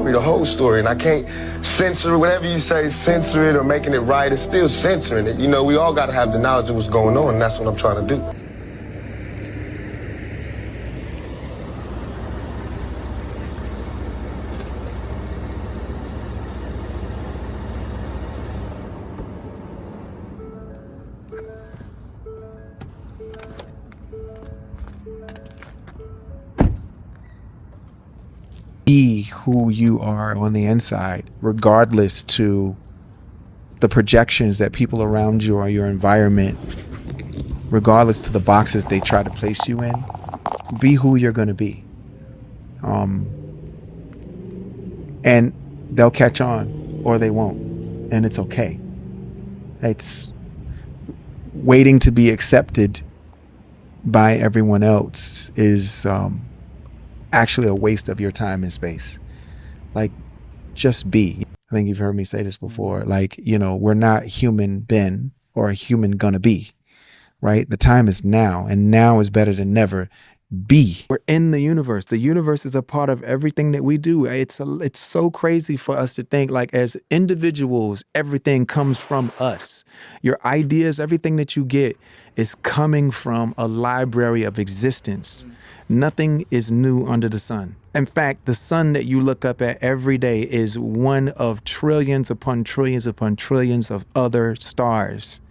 story, the whole story. And I can't censor it, whatever you say, censor it or making it right. It's still censoring it. You know, we all got to have the knowledge of what's going on, and that's what I'm trying to do. Be who you are on the inside, regardless to the projections that people around you or your environment, regardless to the boxes they try to place you in. Be who you're going to be. And they'll catch on or they won't. And it's okay. It's waiting to be accepted by everyone else is actually a waste of your time and space. Like, just be. I think you've heard me say this before. Like, you know, we're not human been or a human gonna be, right? The time is now, and now is better than never. Be. We're in the universe. The universe is a part of everything that we do. It's so crazy for us to think, like, as individuals, everything comes from us. Your ideas, everything that you get is coming from a library of existence. Nothing is new under the sun. In fact, the sun that you look up at every day is one of trillions upon trillions upon trillions of other stars.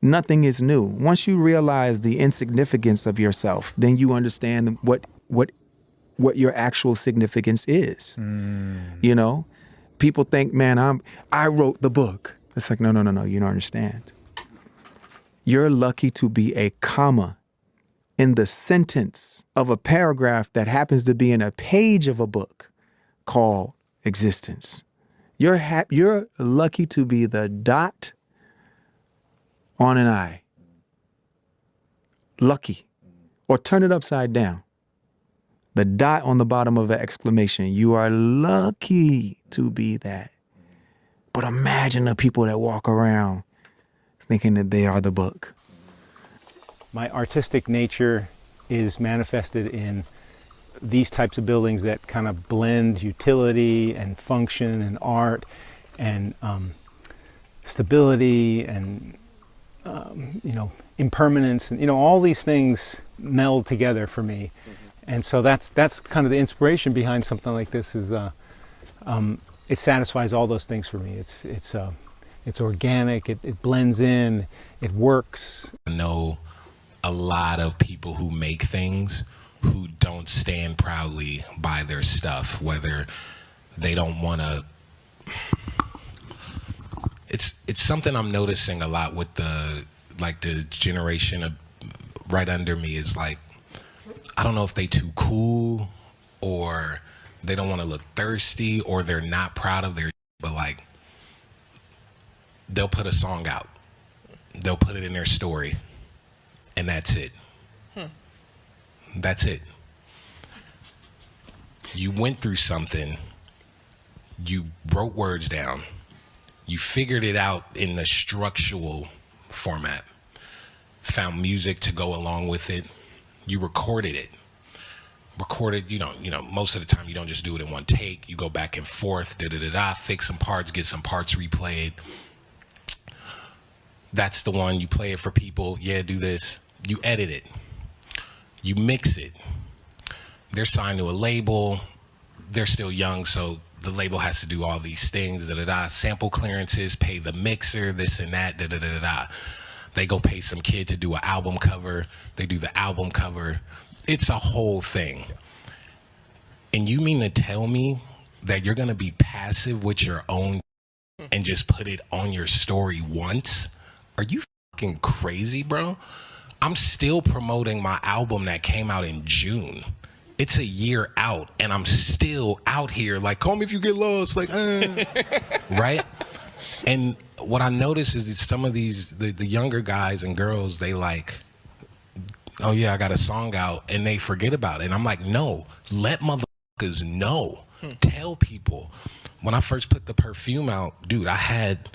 Nothing is new. Once you realize the insignificance of yourself, then you understand what your actual significance is. You know, people think, man, I wrote the book. It's like, no, you don't understand. You're lucky to be a comma in the sentence of a paragraph that happens to be in a page of a book called existence. You're lucky to be the dot on an I. Lucky. Or turn it upside down. The dot on the bottom of an exclamation. You are lucky to be that. But imagine the people that walk around thinking that they are the book. My artistic nature is manifested in these types of buildings that kind of blend utility and function and art and stability and impermanence, and all these things meld together for me. And so that's kind of the inspiration behind something like this. Is it satisfies all those things for me. It's organic. It blends in. It works. I know a lot of people who make things who don't stand proudly by their stuff, whether they don't want to. It's something I'm noticing a lot with the generation of right under me is like, I don't know if they too cool or they don't want to look thirsty or they're not proud of their, but like they'll put a song out, they'll put it in their story, and that's it. That's it. You went through something, you wrote words down, you figured it out in the structural format, found music to go along with it, you recorded it. Most of the time you don't just do it in one take, you go back and forth, fix some parts, get some parts replayed. That's the one, you play it for people, do this. You edit it, you mix it. They're signed to a label, they're still young, so the label has to do all these things, sample clearances, pay the mixer, this and that, They go pay some kid to do an album cover, they do the album cover. It's a whole thing. And you mean to tell me that you're gonna be passive with your own and just put it on your story once? Are you fucking crazy, bro? I'm still promoting my album that came out in June. It's a year out and I'm still out here like, call me if you get lost, like, right? And what I notice is that some of these, the younger guys and girls, they like, oh yeah, I got a song out, and they forget about it. And I'm like, no, let motherfuckers know. Tell people. When I first put the perfume out, dude, I had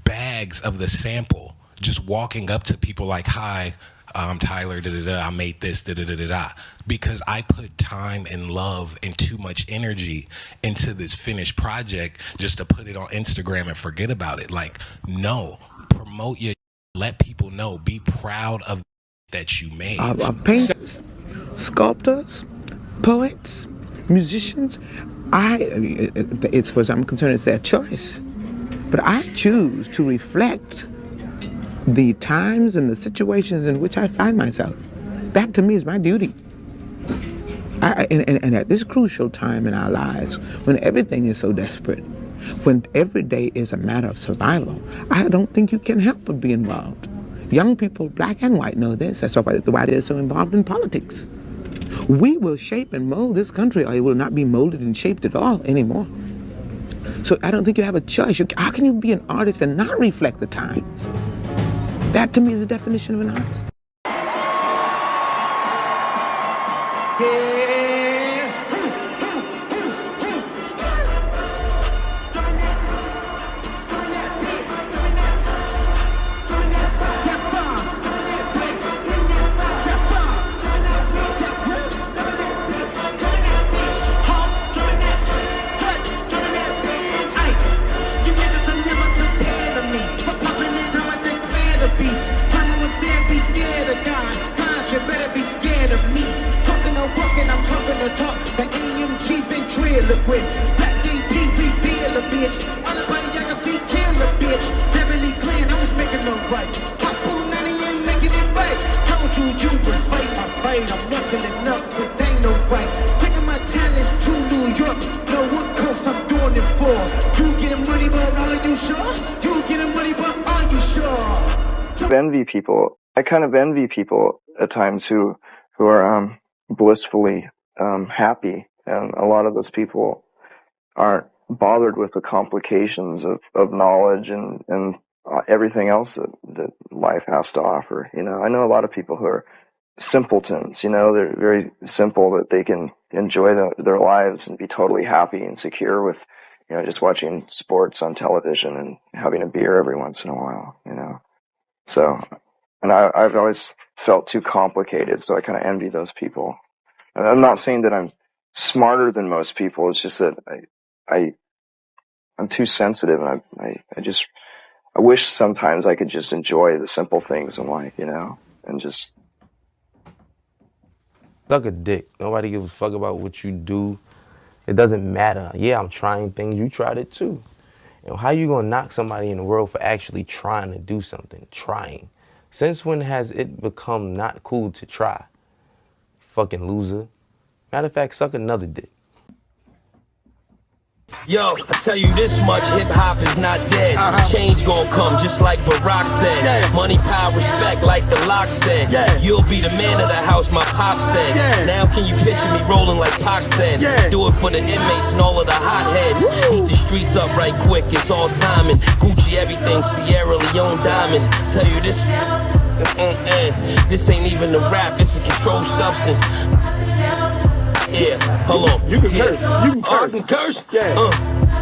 bags of the sample just walking up to people like, hi, Tyler, I made this, because I put time and love and too much energy into this finished project just to put it on Instagram and forget about it. Like, no, promote your, let people know, be proud of that you made. Painters, sculptors, poets, musicians, it's as I'm concerned, it's their choice. But I choose to reflect the times and the situations in which I find myself. That to me is my duty. And at this crucial time in our lives, when everything is so desperate, when every day is a matter of survival, I don't think you can help but be involved. Young people, black and white, know this. That's why they're so involved in politics. We will shape and mold this country, or it will not be molded and shaped at all anymore. So I don't think you have a choice. How can you be an artist and not reflect the times? That to me is the definition of an artist. I kind of envy people at times who are blissfully happy, and a lot of those people aren't bothered with the complications of knowledge and everything else that life has to offer. You know, I know a lot of people who are simpletons. You know, they're very simple, that they can enjoy their lives and be totally happy and secure with, you know, just watching sports on television and having a beer every once in a while. You know, so. And I've always felt too complicated, so I kind of envy those people. And I'm not saying that I'm smarter than most people. It's just that I'm too sensitive, and I wish sometimes I could just enjoy the simple things in life, you know, and just suck a dick. Nobody gives a fuck about what you do. It doesn't matter. Yeah, I'm trying things. You tried it too. You know, how you gonna knock somebody in the world for actually trying to do something? Trying. Since when has it become not cool to try? Fucking loser. Matter of fact, suck another dick. Yo, I tell you this much, hip-hop is not dead. Change gon' come, just like Barack said. Money, power, respect, like the lock said. You'll be the man of the house, my pop said. Now can you picture me rolling like Pac said? Do it for the inmates and all of the hotheads. Heat the streets up right quick, it's all timing. Gucci everything, Sierra Leone diamonds. Tell you this, this ain't even a rap, it's a controlled substance. Yeah, hold on. You can curse. You can curse. I can curse? Yeah.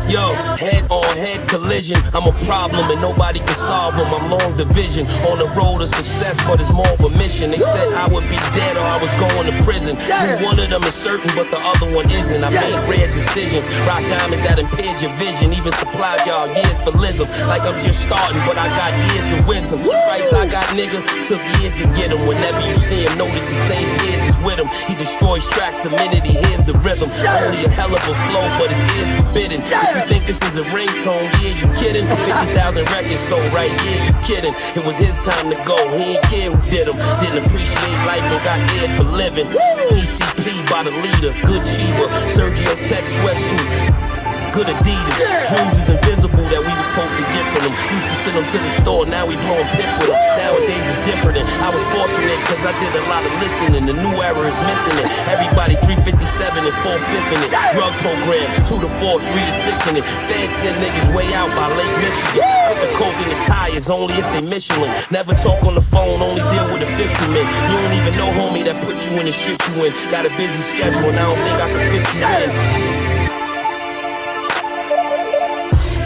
Yo, head-on-head collision. I'm a problem and nobody can solve them. I'm long division on the road to success, but it's more of a mission. They said I would be dead or I was going to prison. One of them is certain, but the other one isn't. I made rare decisions. Rock diamonds that impaired your vision. Even supplied y'all years for lism. Like I'm just starting, but I got years of wisdom. Stripes I got, nigga, took years to get them. Whenever you see him, notice the same kids is with him. He destroys tracks the minute he hears the rhythm. Only a hell of a flow, but his ears forbidden. You think this is a ringtone? Yeah, you kidding? 50,000 records sold, right? Yeah, you kidding? It was his time to go. He ain't care who did them. Didn't appreciate life and got aired for living. ECP by the leader. Good Chiba. Sergio Tech sweatsuit. Good Adidas. Shoes is invisible that we was supposed to get from them. Used to send them to the store, now we blowing pit for them. Nowadays it's different, and I was fortunate because I did a lot of listening. The new era is missing it. Everybody 357 and 4/5 in it. Drug program, 2 to 4, 3 to 6 in it. Feds send niggas way out by Lake Michigan. Put the coke in the tires only if they Michelin. Never talk on the phone, only deal with official men. You don't even know homie that put you in the shit you in. Got a busy schedule and I don't think I can fit you in.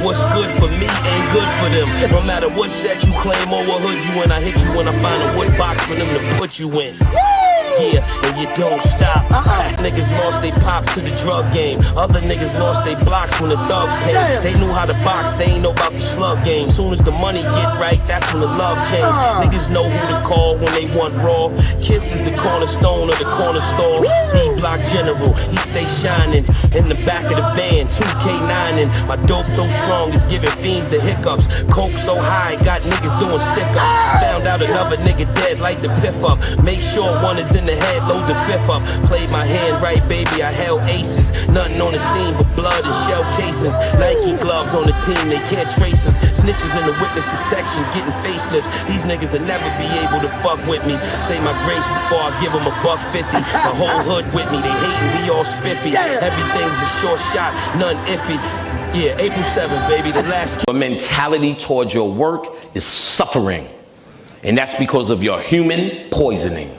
What's good for me ain't good for them. No matter what set you claim or what hood you in, I hit you when I find a wood box for them to put you in. Yeah, and you don't stop. Niggas lost they pops to the drug game. Other niggas lost they blocks when the thugs came. They knew how to box, they ain't know about the slug game. Soon as the money get right, that's when the love change. Niggas know who to call when they want raw. Kiss is the cornerstone of the corner store. D-Block General, he stay shining in the back of the van, 2K9 and my dope so strong it's giving fiends the hiccups. Coke so high, got niggas doing stick-ups. Found out another nigga dead, light the piff up. Make sure one is in the head, load the fifth up. Played my hand right, baby, I held aces. Nothing on the scene but blood and shell casings. Nike gloves on the team, they can't trace us. Snitches in the witness protection, getting faceless. These niggas will never be able to fuck with me. Say my grace before I give them $150. The whole hood with me, they hating, we all spiffy. Everything's a short shot, none iffy. Yeah, April 7th, baby, the last. Your mentality towards your work is suffering. And that's because of your human poisoning.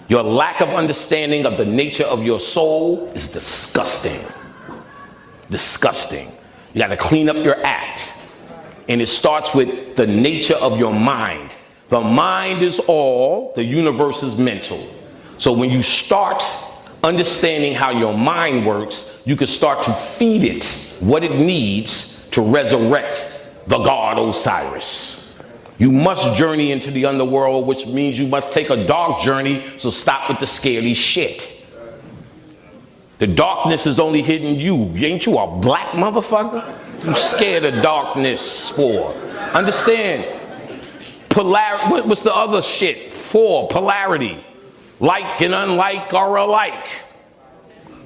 Your lack of understanding of the nature of your soul is disgusting. Disgusting. You got to clean up your act. And it starts with the nature of your mind. The mind is all, the universe is mental. So when you start understanding how your mind works, you can start to feed it what it needs to resurrect the god Osiris. You must journey into the underworld, which means you must take a dark journey, so stop with the scary shit. The darkness is only hidden you. Ain't you a black motherfucker? You scared of darkness for? Understand? What's the other shit? For polarity. Like and unlike are alike.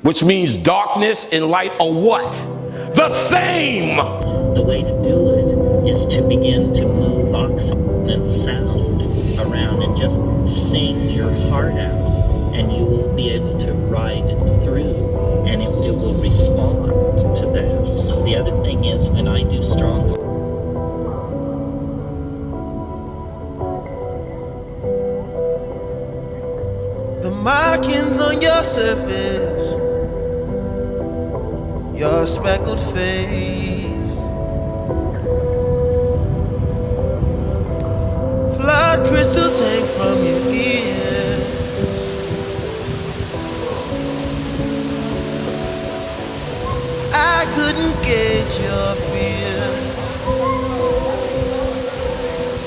Which means darkness and light are what? The same! The way to do it is to begin to move oxygen and sound around and just sing your heart out, and you will be able to ride it through, and it will respond to that. The other thing is, when I do strong the markings on your surface, your speckled face, flood crystals hang from your ears. I couldn't gauge your fear.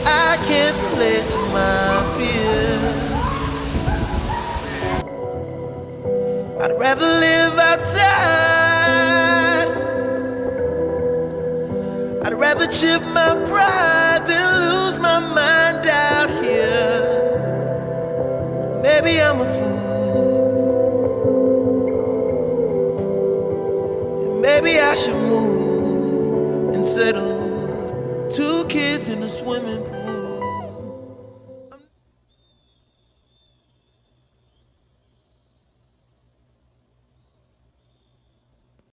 I can't relate to my fear. I'd rather live outside. I'd rather chip my pride than lose my mind out here. Maybe I'm a fool. And maybe I should move and settle. 2 kids in a swimming pool.